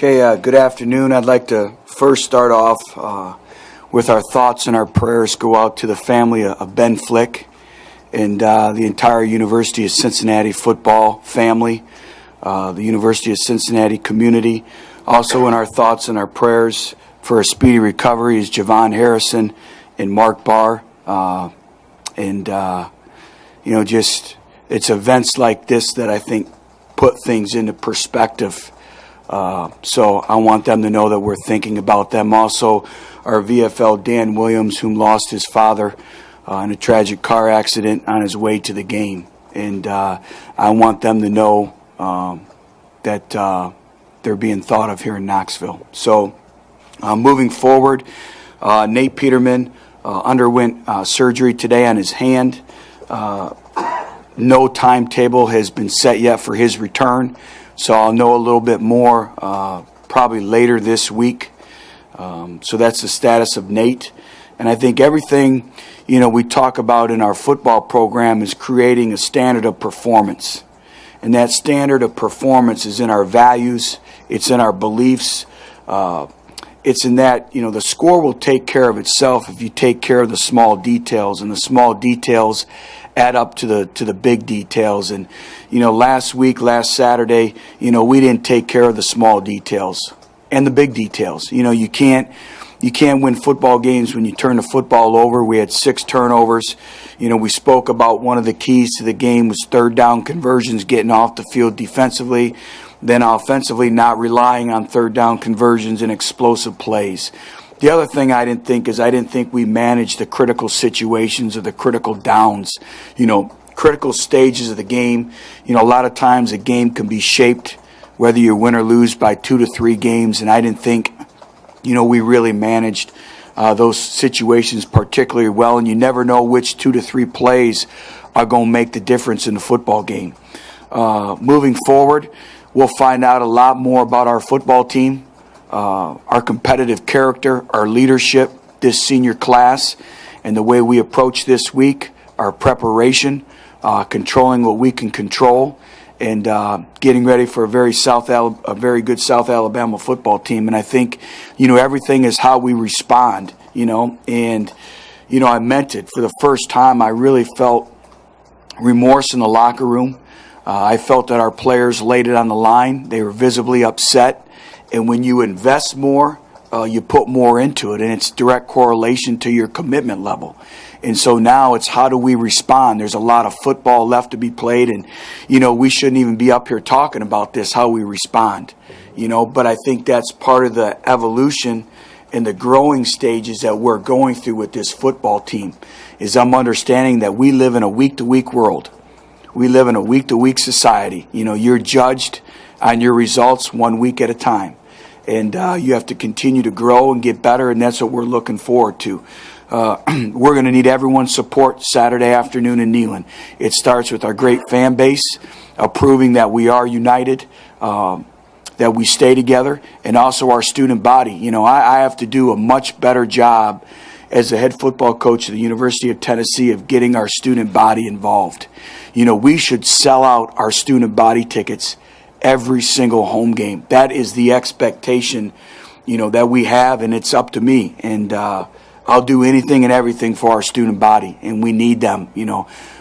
Okay, good afternoon. I'd like to first start off with our thoughts and our prayers go out to the family of Ben Flick and the entire University of Cincinnati football family, the University of Cincinnati community. Also in our thoughts and our prayers for a speedy recovery is Javon Harrison and Mark Barr. Just it's events like this that I think put things into perspective. So I want them to know that we're thinking about them. Also, our VFL Dan Williams, whom lost his father in a tragic car accident on his way to the game. And I want them to know that they're being thought of here in Knoxville. So moving forward, Nate Peterman underwent surgery today on his hand. No timetable has been set yet for his return. So I'll know a little bit more probably later this week. So that's the status of Nate. And I think everything, we talk about in our football program is creating a standard of performance. And that standard of performance is in our values. It's in our beliefs. It's in that, the score will take care of itself if you take care of the small details. And the small details add up to the big details. And last Saturday, we didn't take care of the small details and the big details. You can't win football games when you turn the football over. We had 6 turnovers. We spoke about one of the keys to the game was third down conversions, getting off the field defensively, then offensively not relying on third down conversions and explosive plays. The other thing I didn't think we managed the critical situations or the critical downs, critical stages of the game. A lot of times a game can be shaped, whether you win or lose, by 2 to 3 games. And I didn't think, we really managed those situations particularly well. And you never know which 2 to 3 plays are going to make the difference in the football game. Moving forward, we'll find out a lot more about our football team. Our competitive character, our leadership, this senior class, and the way we approach this week, our preparation, controlling what we can control, and getting ready for a very good South Alabama football team. And I think, everything is how we respond, and, I meant it. For the first time, I really felt remorse in the locker room. I felt that our players laid it on the line. They were visibly upset. And when you invest more, you put more into it, and it's direct correlation to your commitment level. And so now it's how do we respond? There's a lot of football left to be played, and, we shouldn't even be up here talking about this, how we respond. But I think that's part of the evolution and the growing stages that we're going through with this football team, is I'm understanding that we live in a week-to-week world. We live in a week-to-week society. You're judged on your results 1 week at a time. And you have to continue to grow and get better, and that's what we're looking forward to. We're going to need everyone's support Saturday afternoon in Neyland. It starts with our great fan base, proving that we are united, that we stay together, and also our student body. I have to do a much better job as the head football coach of the University of Tennessee of getting our student body involved. We should sell out our student body tickets every single home game. That is the expectation, that we have, and it's up to me. And I'll do anything and everything for our student body, and we need them.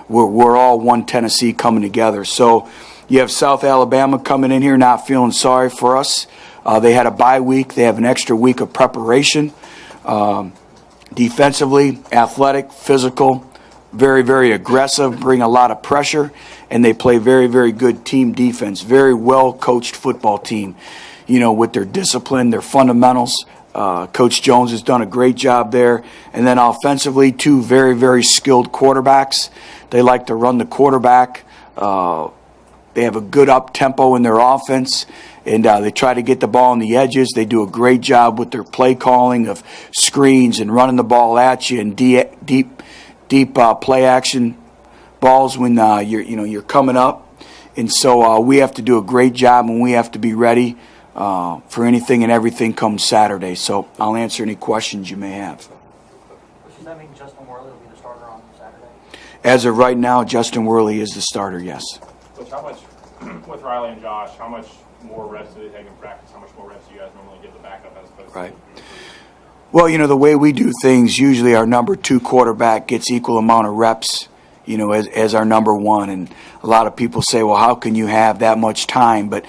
We're all one Tennessee coming together. So you have South Alabama coming in here not feeling sorry for us. They had a bye week. They have an extra week of preparation. Defensively, athletic, physical, very, very aggressive, bring a lot of pressure, and they play very, very good team defense. Very well-coached football team, with their discipline, their fundamentals. Coach Jones has done a great job there. And then offensively, 2 very, very skilled quarterbacks. They like to run the quarterback. They have a good up-tempo in their offense, and they try to get the ball on the edges. They do a great job with their play calling of screens and running the ball at you and deep play action balls when you're coming up. And so we have to do a great job, and we have to be ready for anything and everything come Saturday. So I'll answer any questions you may have. Does that mean Justin Worley will be the starter on Saturday? As of right now, Justin Worley is the starter, yes. Which, how much, with Riley and Josh, how much more reps do they take in practice? How much more reps do you guys normally give the backup as opposed Right. to? Well, the way we do things, usually our number 2 quarterback gets equal amount of reps, as our number 1. And a lot of people say, well, how can you have that much time? But,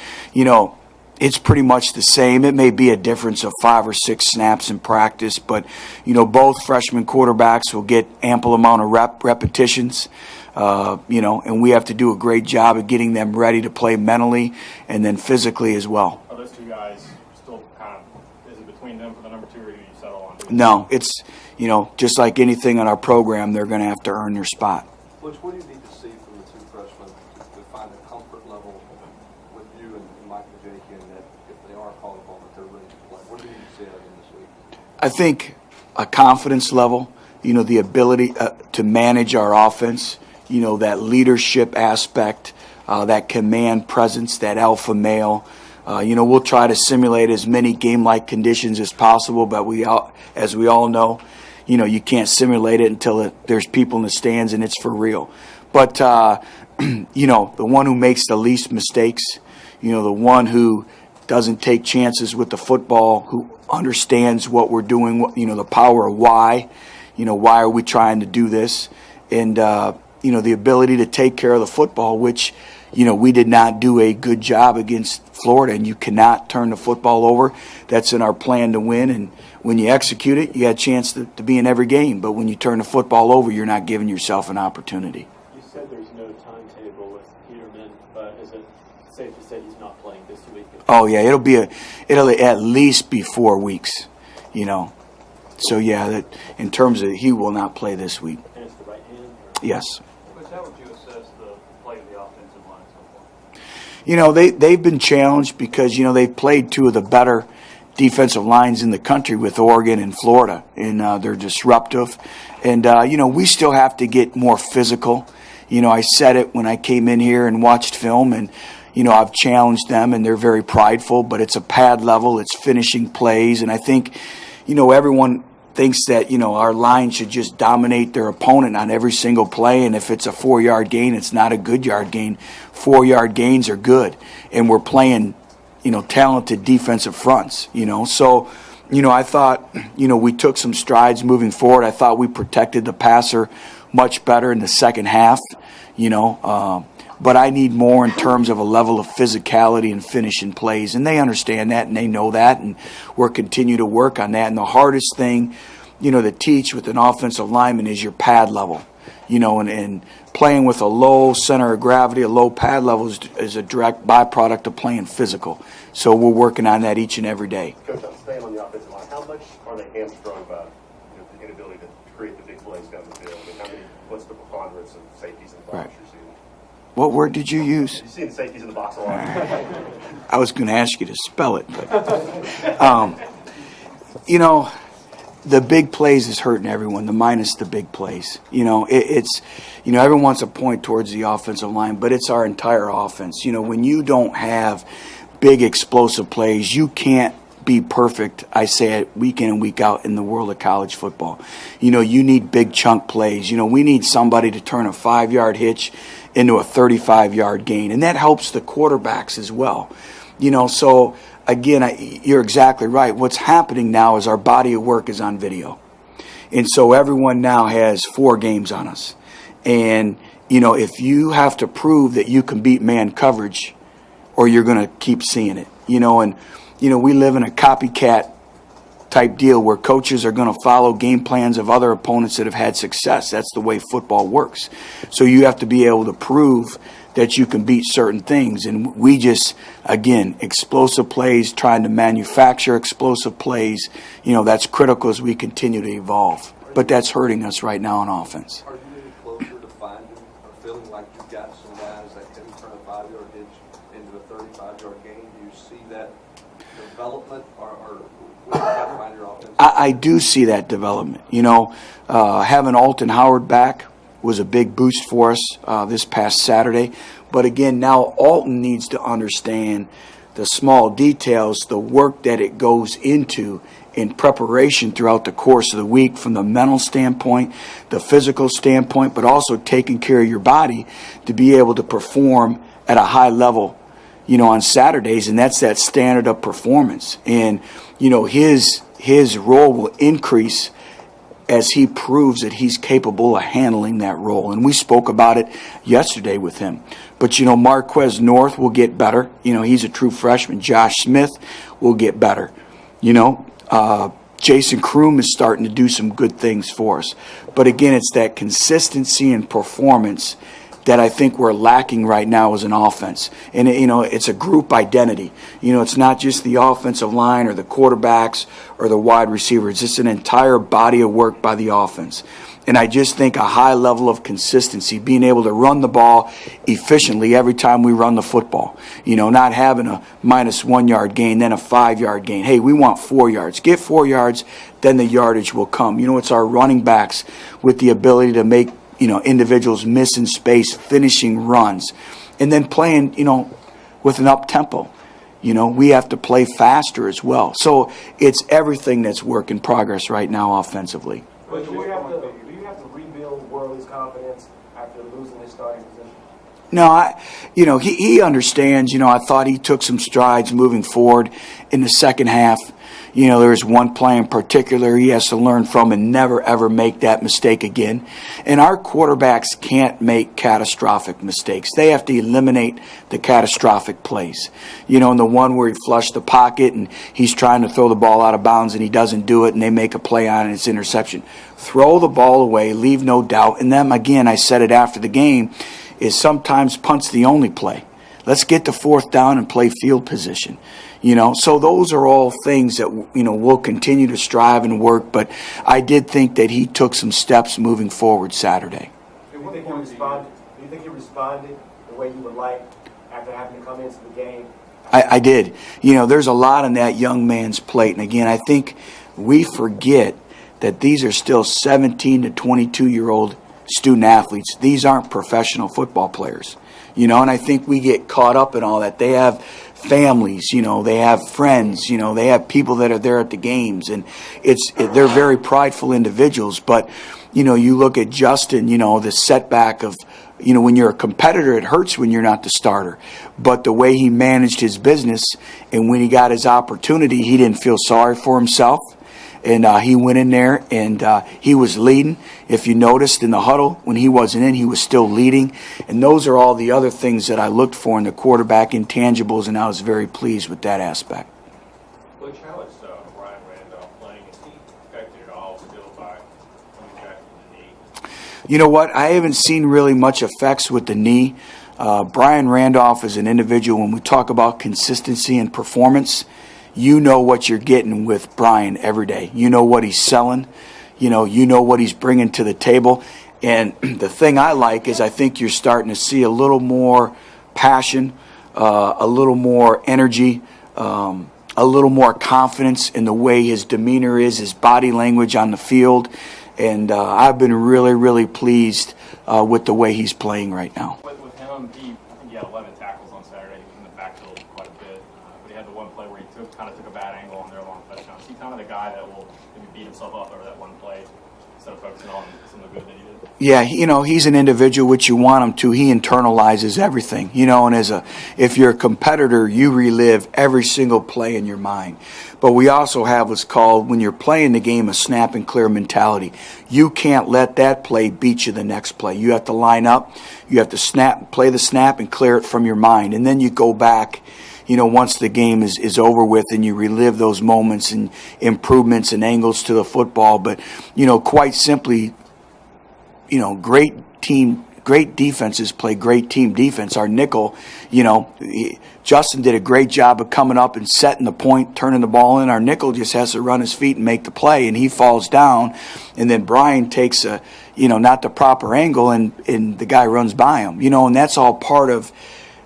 it's pretty much the same. It may be a difference of 5 or 6 snaps in practice, but, both freshman quarterbacks will get ample amount of repetitions, and we have to do a great job of getting them ready to play mentally and then physically as well. Are those two guys still kind of, is it between them for the number 2, or do you settle on? No, it's, just like anything on our program, they're going to have to earn their spot. Butch, what do you need to see from the 2 freshmen to find a comfort level with you and Michael Jakey, and that if they are called upon, that they're ready to play? What do you need to see out of them this week? I think a confidence level, the ability to manage our offense, that leadership aspect, that command presence, that alpha male. We'll try to simulate as many game-like conditions as possible, but as we all know, you can't simulate it until there's people in the stands and it's for real. But, the one who makes the least mistakes, the one who doesn't take chances with the football, who understands what we're doing, the power of why, why are we trying to do this, and, the ability to take care of the football, which, we did not do a good job against Florida, and you cannot turn the football over. That's in our plan to win, and when you execute it, you got a chance to be in every game. But when you turn the football over, you're not giving yourself an opportunity. You said there's no timetable with Peterman, but is it safe to say he's not playing this week? Oh yeah, it'll at least be 4 weeks, So yeah, that in terms of he will not play this week. And it's the right hand? Yes. But how would you assess the play of the offensive line so far? They've been challenged because, they've played 2 of the better defensive lines in the country with Oregon and Florida, and they're disruptive. And, we still have to get more physical. I said it when I came in here and watched film, and, I've challenged them, and they're very prideful, but it's a pad level, it's finishing plays, and I think, everyone thinks that, our line should just dominate their opponent on every single play, and if it's a 4-yard gain, it's not a good yard gain. 4-yard gains are good, and we're playing, talented defensive fronts, So, I thought, we took some strides moving forward. I thought we protected the passer much better in the second half, but I need more in terms of a level of physicality and finishing plays. And they understand that, and they know that, and we're continue to work on that. And the hardest thing, to teach with an offensive lineman is your pad level, and playing with a low center of gravity, a low pad level is a direct byproduct of playing physical. So we're working on that each and every day. Coach, I'm staying on the offensive line. How much are they hamstrung by the inability to create the big plays down the field? I mean, what's the preponderance of safeties in the box Right. you're seeing? What word did you use? You're seeing the safeties in the box a lot. I was going to ask you to spell it, but the big plays is hurting everyone. The minus the big plays. It's everyone wants to point towards the offensive line, but it's our entire offense. When you don't have big explosive plays, you can't be perfect. I say it week in and week out in the world of college football. You need big chunk plays. We need somebody to turn a 5-yard hitch into a 35-yard gain, and that helps the quarterbacks as well. So again, you're exactly right. What's happening now is our body of work is on video, and so everyone now has 4 games on us. And if you have to prove that you can beat man coverage, or you're going to keep seeing it. We live in a copycat type deal where coaches are going to follow game plans of other opponents that have had success. That's the way football works. So you have to be able to prove that you can beat certain things. And we just, again, explosive plays, trying to manufacture explosive plays, that's critical as we continue to evolve. But that's hurting us right now on offense. Are you any closer to finding or feeling like you've got some guys that can turn a 5-yard hitch into a 35-yard gain? Do you see that development, or what do you got to find your offense? I do see that development. Having Alton Howard back was a big boost for us this past Saturday. But again, now Alton needs to understand the small details, the work that it goes into in preparation throughout the course of the week, from the mental standpoint, the physical standpoint, but also taking care of your body to be able to perform at a high level, on Saturdays, and that's that standard of performance. And, his role will increase as he proves that he's capable of handling that role. And we spoke about it yesterday with him. But, Marquez North will get better. He's a true freshman. Josh Smith will get better. Jason Kroom is starting to do some good things for us. But again, it's that consistency and performance that I think we're lacking right now as an offense. And, it's a group identity. It's not just the offensive line or the quarterbacks or the wide receivers. It's an entire body of work by the offense. And I just think a high level of consistency, being able to run the ball efficiently every time we run the football. Not having a -1 yard gain, then a 5 yard gain. Hey, we want 4 yards. Get 4 yards, then the yardage will come. It's our running backs with the ability to make, individuals miss in space, finishing runs. And then playing, with an up-tempo. We have to play faster as well. So it's everything that's work in progress right now offensively. But do you have to rebuild Worley's confidence after losing his starting position? No, he understands. I thought he took some strides moving forward in the second half. There's one play in particular he has to learn from and never, ever make that mistake again. And our quarterbacks can't make catastrophic mistakes. They have to eliminate the catastrophic plays. And the one where he flushed the pocket and he's trying to throw the ball out of bounds and he doesn't do it and they make a play on it and it's interception. Throw the ball away, leave no doubt. And then, again, I said it after the game, is sometimes punt's the only play. Let's get to 4th down and play field position. So those are all things that, we'll continue to strive and work. But I did think that he took some steps moving forward Saturday. Do you think he responded the way you would like after having to come into the game? I did. There's a lot on that young man's plate. And again, I think we forget that these are still 17 to 22-year-old student athletes. These aren't professional football players. And I think we get caught up in all that. They have families, they have friends, they have people that are there at the games, and they're very prideful individuals. But, you look at Justin, the setback of, when you're a competitor, it hurts when you're not the starter. But the way he managed his business and when he got his opportunity, he didn't feel sorry for himself. And he went in there and he was leading. If you noticed in the huddle, when he wasn't in, he was still leading. And those are all the other things that I looked for in the quarterback intangibles, and I was very pleased with that aspect. Butch, how is Brian Randolph playing? Is he affected at all still by coming back from the knee? You know what? I haven't seen really much effects with the knee. Brian Randolph is an individual, when we talk about consistency and performance, you know what you're getting with Brian every day. You know what he's selling. You know what he's bringing to the table. And the thing I like is I think you're starting to see a little more passion, a little more energy, a little more confidence in the way his demeanor is, his body language on the field. And I've been really, really pleased with the way he's playing right now. With him, I think he had 11 tackles on Saturday. He was in the backfield quite a bit. But he had the one play where he kind of took a bad angle on their long touchdown. Is he kind of the guy that will maybe beat himself up over that one play instead of focusing on some of the good that he did? Yeah, he's an individual which you want him to. He internalizes everything, and if you're a competitor, you relive every single play in your mind. But we also have what's called, when you're playing the game, a snap and clear mentality. You can't let that play beat you the next play. You have to line up, you have to play the snap and clear it from your mind. And then you go back, once the game is over with, and you relive those moments and improvements and angles to the football. But, quite simply, great defenses play great team defense. Our nickel, Justin did a great job of coming up and setting the point, turning the ball in. Our nickel just has to run his feet and make the play, and he falls down. And then Brian takes not the proper angle, and the guy runs by him. And that's all part of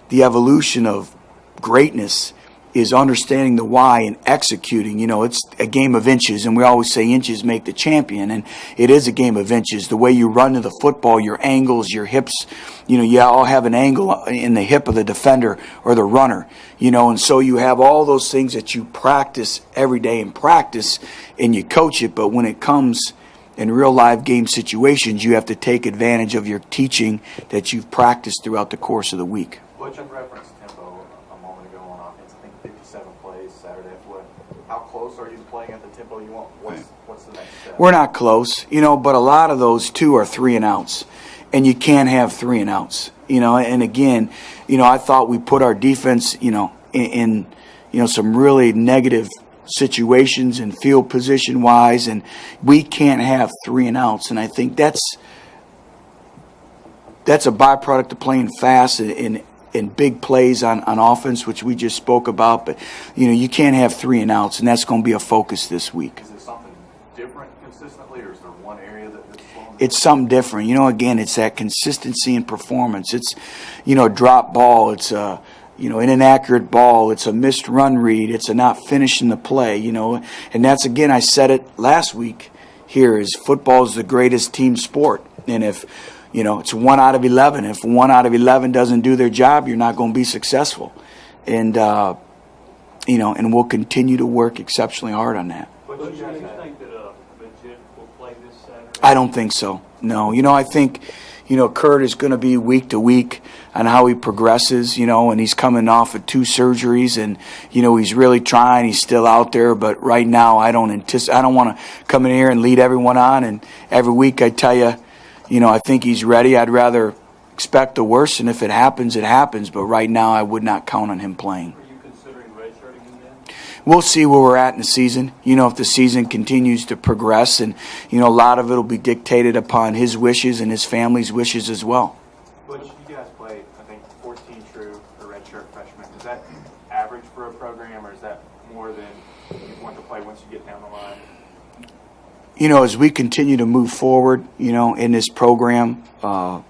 the evolution of greatness, is understanding the why and executing. It's a game of inches, and we always say inches make the champion, and it is a game of inches. The way you run to the football, your angles, your hips, you all have an angle in the hip of the defender or the runner, and so you have all those things that you practice every day in practice, and you coach it. But when it comes in real live game situations, you have to take advantage of your teaching that you've practiced throughout the course of the week. Butch, in reference tempo a moment Saturday. How close are you to playing at the tempo you want? What's the next step? We're not close, but a lot of those too are 3-and-outs, and you can't have 3-and-outs, and again, I thought we put our defense, in some really negative situations and field position wise, and we can't have 3-and-outs, and I think that's a byproduct of playing fast in big plays on offense, which we just spoke about. But you can't have 3-and-outs, and that's going to be a focus this week. Is it something different consistently, or is there one area that's slowing down? It's something different. Again, it's that consistency in performance. It's a drop ball. It's an inaccurate ball. It's a missed run read. It's a not finishing the play. And that's, again, I said it last week here, is football is the greatest team sport, and if it's 1 out of 11. If 1 out of 11 doesn't do their job, you're not going to be successful. And, and we'll continue to work exceptionally hard on that. But do you think that Legit will play this Saturday? I don't think so. No. I think, Kurt is going to be week to week on how he progresses, and he's coming off of 2 surgeries, and, he's really trying. He's still out there. But right now, I don't want to come in here and lead everyone on. And every week I tell you, I think he's ready. I'd rather expect the worst, and if it happens, it happens. But right now, I would not count on him playing. Are you considering redshirting him then? We'll see where we're at in the season. If the season continues to progress, and, a lot of it will be dictated upon his wishes and his family's wishes as well. Butch, you guys played, I think, 14 true for redshirt freshmen. Is that average for a program, or is that more than you want to play once you get down the line? As we continue to move forward, in this program, I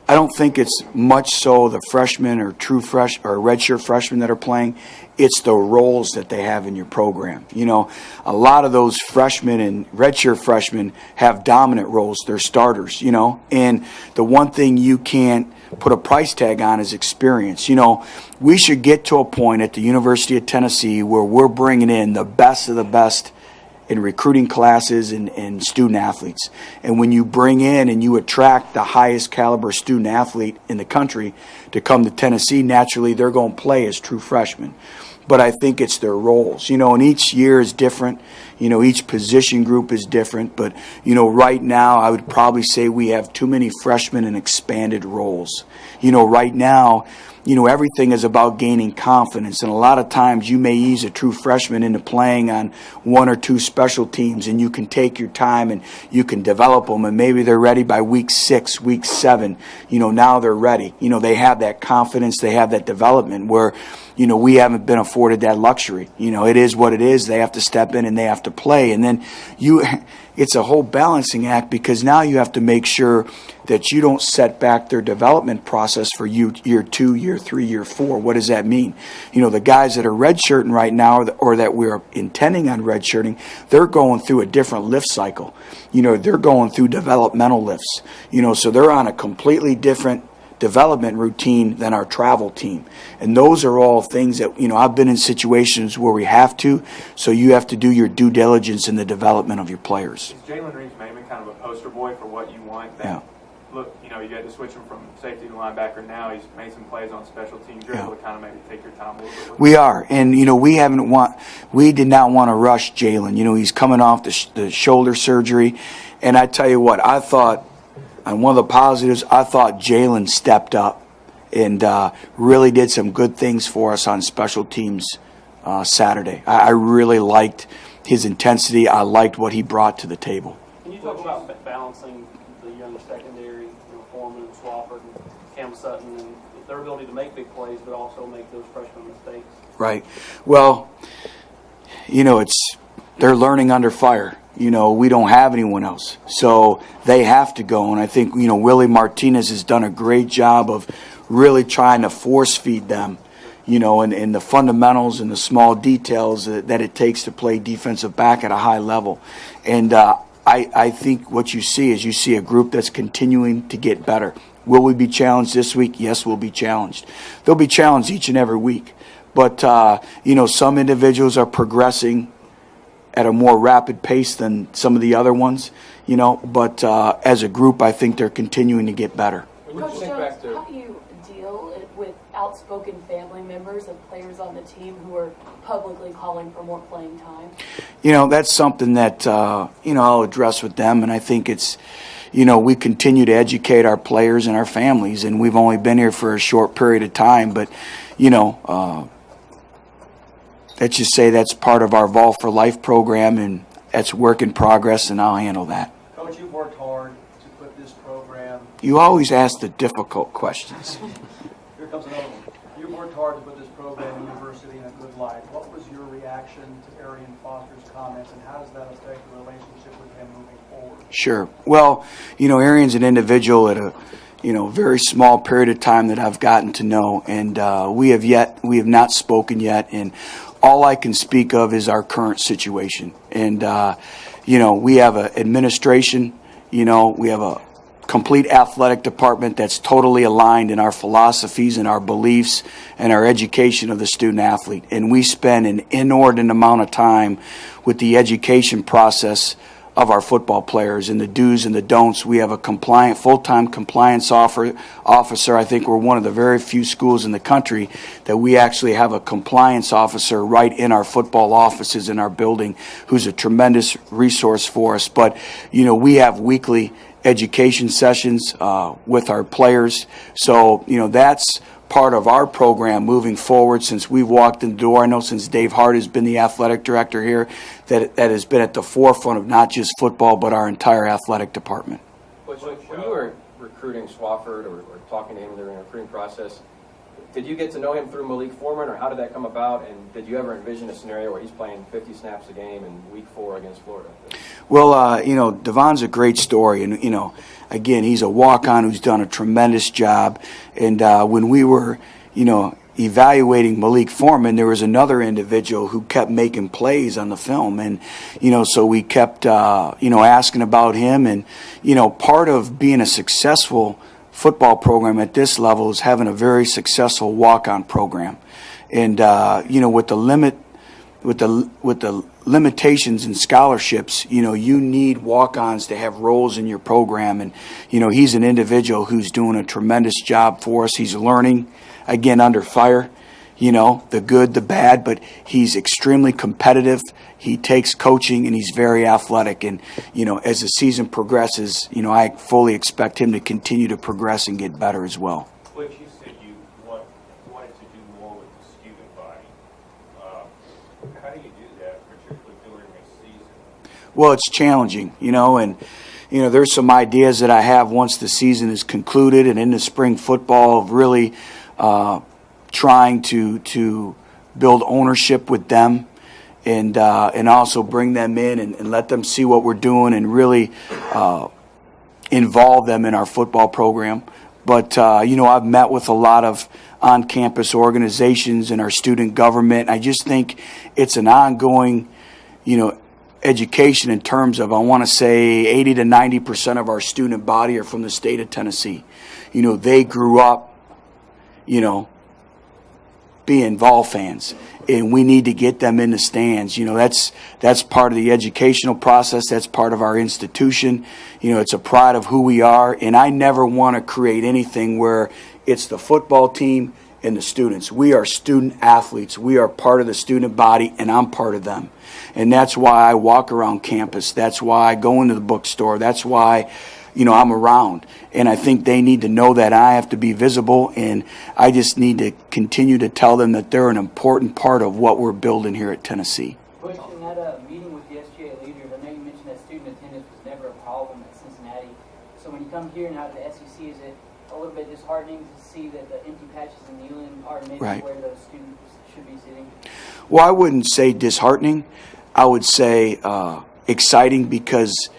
don't think it's much so the freshmen or true or redshirt freshmen that are playing. It's the roles that they have in your program. A lot of those freshmen and redshirt freshmen have dominant roles. They're starters, and the one thing you can't put a price tag on is experience. We should get to a point at the University of Tennessee where we're bringing in the best of the best in recruiting classes and student athletes. And when you bring in and you attract the highest caliber student athlete in the country to come to Tennessee, naturally they're going to play as true freshmen. But I think it's their roles, and each year is different. Each position group is different. But, right now I would probably say we have too many freshmen in expanded roles. Right now, everything is about gaining confidence. And a lot of times you may ease a true freshman into playing on 1 or 2 special teams, and you can take your time and you can develop them. And maybe they're ready by week 6, week 7. Now they're ready. They have that confidence. They have that development where, we haven't been afforded that luxury. It is what it is. They have to step in and they have to play. And then it's a whole balancing act, because now you have to make sure that you don't set back their development process for year 2, year 3, year 4. What does that mean? The guys that are redshirting right now, or that we're intending on redshirting, they're going through a different lift cycle. They're going through developmental lifts. So they're on a completely different development routine than our travel team. And those are all things that, I've been in situations where we have to, so you have to do your due diligence in the development of your players. Is Jalen Reeves-Maven kind of a poster boy for what you want? Yeah. Look, you got to switch him from safety to linebacker now. He's made some plays on special teams. You're able to kind of maybe take your time a little bit with We are, and we did not want to rush Jalen. He's coming off the shoulder surgery, and I tell you what, I thought, on one of the positives, I thought Jalen stepped up and really did some good things for us on special teams Saturday. I really liked his intensity. I liked what he brought to the table. Can you talk about balancing the young secondary, Foreman, Swafford, and Cam Sutton, and their ability to make big plays, but also make those freshman mistakes? Right. Well, they're learning under fire. We don't have anyone else. So they have to go. And I think, Willie Martinez has done a great job of really trying to force feed them, and the fundamentals and the small details that it takes to play defensive back at a high level. And I think what you see is a group that's continuing to get better. Will we be challenged this week? Yes, we'll be challenged. They'll be challenged each and every week. But, some individuals are progressing at a more rapid pace than some of the other ones, but as a group, I think they're continuing to get better. Coach Jones, how do you deal with outspoken family members of players on the team who are publicly calling for more playing time? That's something that, I'll address with them, and I think it's, we continue to educate our players and our families, and we've only been here for a short period of time, but, let's just say that's part of our Vol for Life program, and that's work in progress, and I'll handle that. Coach, you've worked hard to put this program. You always ask the difficult questions. Here comes another one. You've worked hard to put this program, university, in a good light. What was your reaction to Arian Foster's comments, and how does that affect the relationship with him moving forward? Sure. Well, Arian's an individual at a, very small period of time that I've gotten to know, and we have not spoken yet, and all I can speak of is our current situation. And, we have an administration, we have a complete athletic department that's totally aligned in our philosophies and our beliefs and our education of the student athlete. And we spend an inordinate amount of time with the education process of our football players and the do's and the don'ts. We have a full-time compliance officer. I think we're one of the very few schools in the country that we actually have a compliance officer right in our football offices in our building, who's a tremendous resource for us. But, we have weekly education sessions with our players. So, that's part of our program moving forward since we've walked in the door. I know since Dave Hart has been the athletic director here, that has been at the forefront of not just football, but our entire athletic department. When you were recruiting Swafford or talking to him during the recruiting process, did you get to know him through Malik Foreman, or how did that come about? And did you ever envision a scenario where he's playing 50 snaps a game in week 4 against Florida? Well, Devon's a great story. And, again, he's a walk-on who's done a tremendous job. And when we were, evaluating Malik Foreman, there was another individual who kept making plays on the film. And, so we kept, asking about him. And, part of being a successful football program at this level is having a very successful walk-on program. And, with the limitations in scholarships, you need walk-ons to have roles in your program. And, he's an individual who's doing a tremendous job for us. He's learning, again, under fire, the good, the bad, but he's extremely competitive. He takes coaching, and he's very athletic. And, as the season progresses, I fully expect him to continue to progress and get better as well. Butch, you said you wanted to do more with the student body. How do you do that, particularly during this season? Well, it's challenging, and, there's some ideas that I have once the season is concluded and into spring football of really trying to build ownership with them and also bring them in and let them see what we're doing and really involve them in our football program. But, I've met with a lot of on-campus organizations and our student government. I just think it's an ongoing, education in terms of, I want to say 80 to 90% of our student body are from the state of Tennessee. They grew up, being Vol fans, and we need to get them in the stands. That's part of the educational process. That's part of our institution. It's a pride of who we are, and I never want to create anything where it's the football team and the students. We are student athletes. We are part of the student body, and I'm part of them. And that's why I walk around campus. That's why I go into the bookstore. That's why, I'm around. And I think they need to know that I have to be visible, and I just need to continue to tell them that they're an important part of what we're building here at Tennessee. Butch, in that meeting with the SGA leaders, I know you mentioned that student attendance was never a problem at Cincinnati. So when you come here now to the SEC, is it a little bit disheartening to see that the empty patches in Neyland are maybe Right. where those students should be sitting? Well, I wouldn't say disheartening. I would say exciting, because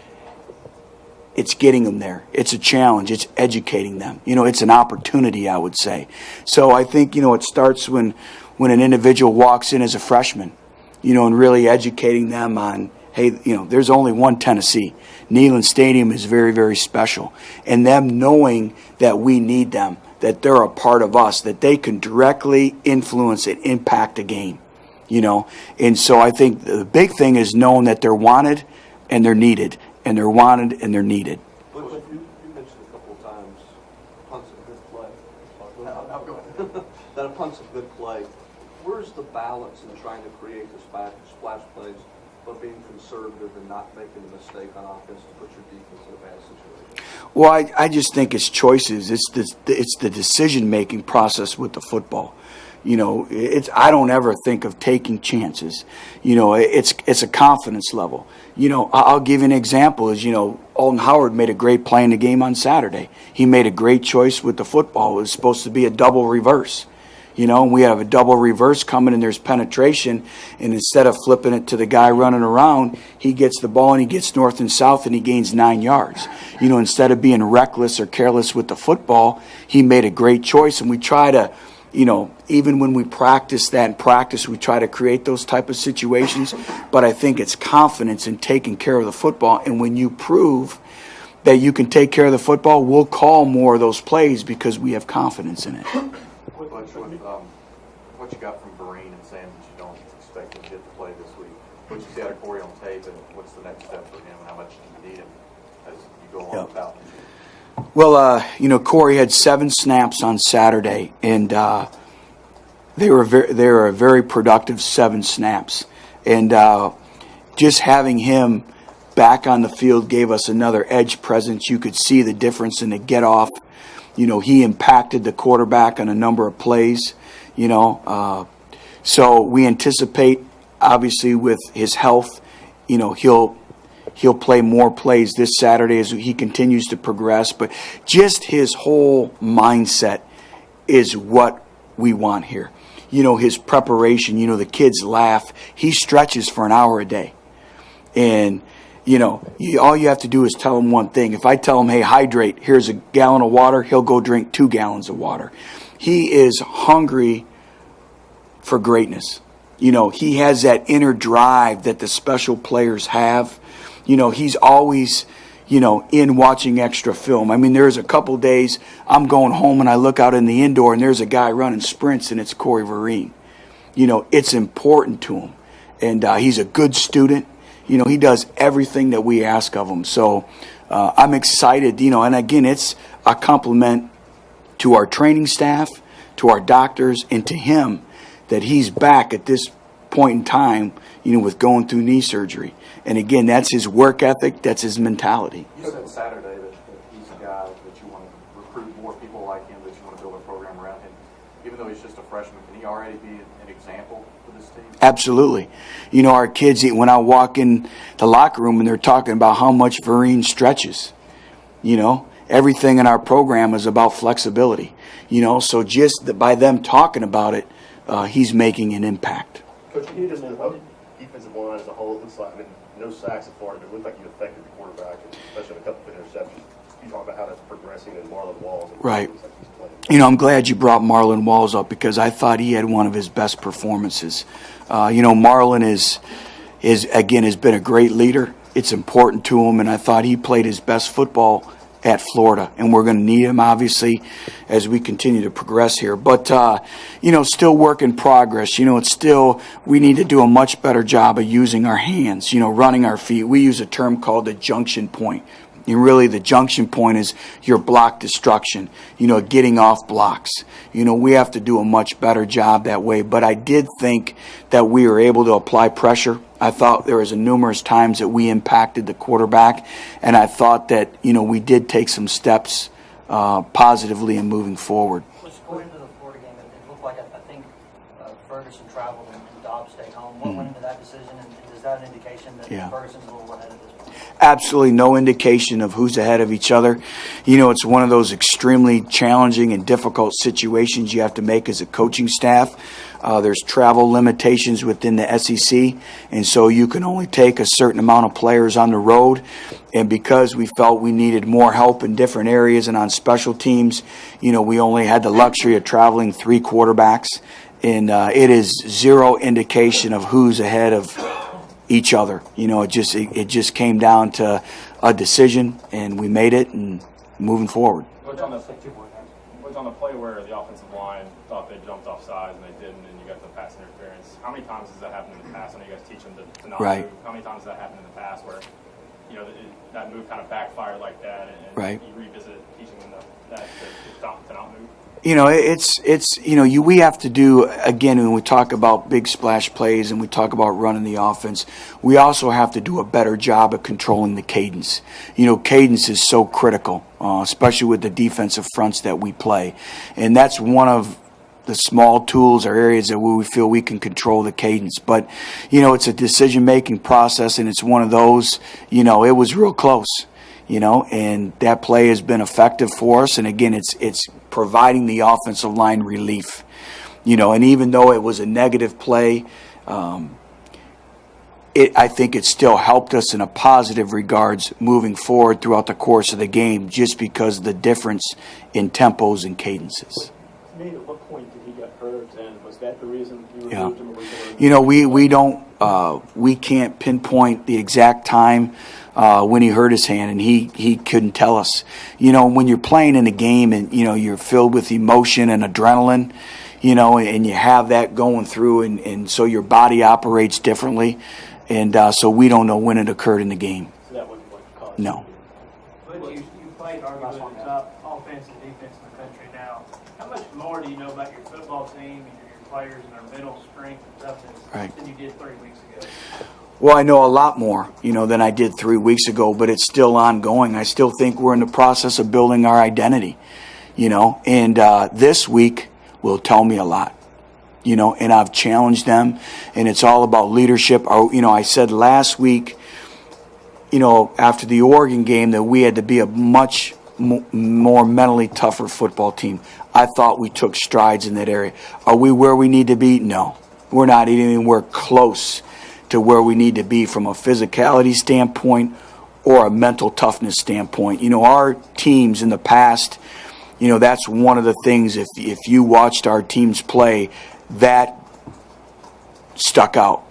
it's getting them there. It's a challenge. It's educating them. It's an opportunity, I would say. So I think, it starts when an individual walks in as a freshman, and really educating them on, hey, there's only one Tennessee. Neyland Stadium is very, very special. And them knowing that we need them, that they're a part of us, that they can directly influence and impact a game, And so I think the big thing is knowing that they're wanted and they're needed. And they're wanted and they're needed. But you mentioned a couple of times Hunt's a good play. that upon some good play, where's the balance in trying to create the splash plays, but being conservative and not making a mistake on offense to put your defense in a bad situation? Well, I just think it's choices. It's the decision-making process with the football. You know, I don't ever think of taking chances. You know, it's a confidence level. You know, I'll give you an example. Is, you know, Alton Howard made a great play in the game on Saturday. He made a great choice with the football. It was supposed to be a double reverse. You know, and we have a double reverse coming, and there's penetration, and instead of flipping it to the guy running around, he gets the ball and he gets north and south and he gains 9 yards. You know, instead of being reckless or careless with the football, he made a great choice, and we try to, you know, even when we practice that in practice, we try to create those type of situations, but I think it's confidence in taking care of the football, and when you prove that you can take care of the football, we'll call more of those plays because we have confidence in it. Butch, with what you got from Vereen and saying that you don't expect him to get to play this week, what you see out of Corey on tape, and what's the next step for him, and how much do you need him as you go on without him? Well, you know, Corey had 7 snaps on Saturday, and they were a very productive 7 snaps. And just having him back on the field gave us another edge presence. You could see the difference in the get off. You know, he impacted the quarterback on a number of plays, you know. So we anticipate, obviously, with his health, you know, he'll play more plays this Saturday as he continues to progress. But just his whole mindset is what we want here. You know, his preparation, you know, the kids laugh. He stretches for an hour a day. And you know, all you have to do is tell him one thing. If I tell him, hey, hydrate, here's a gallon of water, he'll go drink 2 gallons of water. He is hungry for greatness. You know, he has that inner drive that the special players have. You know, he's always, you know, in watching extra film. I mean, there's a couple days I'm going home and I look out in the indoor and there's a guy running sprints and it's Corey Vereen. You know, it's important to him. And he's a good student. You know, he does everything that we ask of him. So I'm excited, you know, and again, it's a compliment to our training staff, to our doctors, and to him that he's back at this point in time, you know, with going through knee surgery. And again, that's his work ethic, that's his mentality. You said Saturday that he's a guy that you want to recruit more people like him, that you want to build a program around him. Even though he's just a freshman, can he already be an example for this team? Absolutely. You know, our kids, when I walk in the locker room and they're talking about how much Vereen stretches, you know, everything in our program is about flexibility, you know, so just by them talking about it, he's making an impact. Coach, can you just know defensive line as a whole? It looks like, I mean, no sacks at Florida, but it looked like you affected the quarterback, and especially a couple of interceptions. You talk about how that's progressing in Marlon Walls. Right. You know, I'm glad you brought Marlon Walls up because I thought he had one of his best performances. You know, Marlon has been a great leader. It's important to him, and I thought he played his best football at Florida, and we're going to need him, obviously, as we continue to progress here. But, you know, still work in progress. You know, it's still, we need to do a much better job of using our hands, you know, running our feet. We use a term called the junction point. And really the junction point is your block destruction, you know, getting off blocks. You know, we have to do a much better job that way. But I did think that we were able to apply pressure. I thought there was numerous times that we impacted the quarterback. And I thought that, you know, we did take some steps positively in moving forward. Going into the Florida game, it looked like I think Ferguson traveled and Dobbs stayed home. What went into that decision, and is that an indication that Ferguson's a little ahead of this point? Absolutely no indication of who's ahead of each other. You know, it's one of those extremely challenging and difficult situations you have to make as a coaching staff. There's travel limitations within the SEC, and so you can only take a certain amount of players on the road. And because we felt we needed more help in different areas and on special teams, you know, we only had the luxury of traveling 3 quarterbacks. And it is zero indication of who's ahead of each other. You know, it just came down to a decision, and we made it, and moving forward. What's on the play where the offensive line thought they jumped off sides and they didn't, and you got the pass interference? How many times has that happened in the past? I know you guys teach them to not move. How many times has that happened in the past where, you know, that move kind of backfired like that, and you revisit teaching them to not move? we have to do, again, when we talk about big splash plays and we talk about running the offense, we also have to do a better job of controlling the cadence. Cadence is so critical, especially with the defensive fronts that we play. And that's one of the small tools or areas that we feel we can control the cadence. But, it's a decision-making process, and it's one of those, it was real close. And that play has been effective for us. And again, it's providing the offensive line relief, and even though it was a negative play, I think it still helped us in a positive regards moving forward throughout the course of the game, just because of the difference in tempos and cadences. Nate, at what point did he get hurt, and was that the reason you Yeah. removed him? We can't pinpoint the exact time when he hurt his hand, and he couldn't tell us. When you're playing in a game and you're filled with emotion and adrenaline, and you have that going through, and so your body operates differently, and so we don't know when it occurred in the game. So that wasn't what caused No. But you played arguably the top offense and defense in the country now. How much more do you know about your football team and your players and their mental strength and toughness Right. than you did 3 weeks ago? Well, I know a lot more, than I did 3 weeks ago, but it's still ongoing. I still think we're in the process of building our identity, and this week will tell me a lot, and I've challenged them, and it's all about leadership. I said last week, after the Oregon game, that we had to be a much more mentally tougher football team. I thought we took strides in that area. Are we where we need to be? No, we're not anywhere close to where we need to be from a physicality standpoint or a mental toughness standpoint. Our teams in the past, that's one of the things, if you watched our teams play, that stuck out.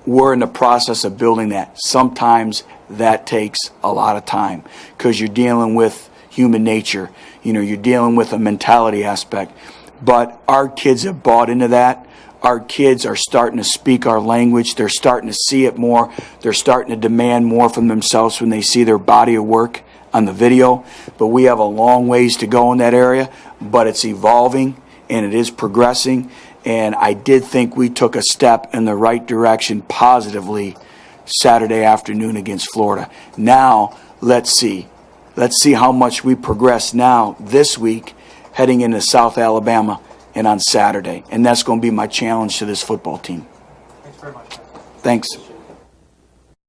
We're in the process of building that. Sometimes that takes a lot of time because you're dealing with human nature. You're dealing with a mentality aspect. But our kids have bought into that. Our kids are starting to speak our language. They're starting to see it more. They're starting to demand more from themselves when they see their body of work on the video. But we have a long ways to go in that area. But it's evolving and it is progressing. And I did think we took a step in the right direction positively Saturday afternoon against Florida. Now, let's see. Let's see how much we progress now this week heading into South Alabama and on Saturday. And that's going to be my challenge to this football team. Thanks very much. Thanks.